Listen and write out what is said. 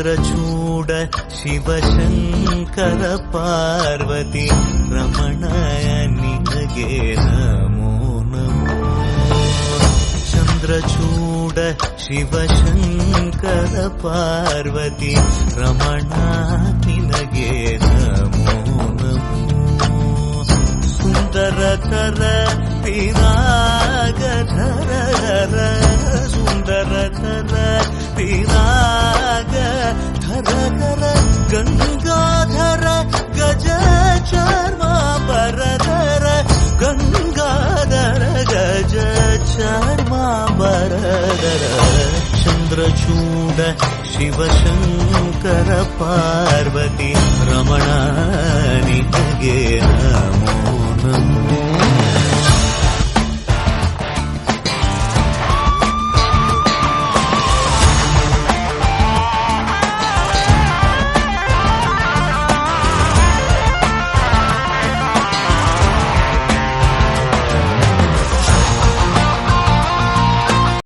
ಚಂದ್ರಚೂಡ ಶಿವಶಂಕರ ಪಾರ್ವತಿ ರಮಣ ನಿನಗೆ ನಮೋ ನಮೋ. ಚಂದ್ರಚೂಡ ಶಿವಶಂಕರ ಪಾರ್ವತಿ ರಮಣ ನಿನಗೆ ನಮೋ ನಮೋ. ಸುಂದರತರ ಪಿರಾಗಧರ ಸುಂದರತರ ಪಿರಾಗ ಧರಕರ ಗಂಗಾಧರ ಗಜ ಚರ್ಮಾಂಬರಧರ ಗಂಗಾಧರ ಗಜ ಚರ್ಮಾಂಬರಧರ. ಚಂದ್ರಚೂಡ ಶಿವಶಂಕರ ಪಾರ್ವತಿ ರಮಣ ನಿನಗೆ ನಮೋ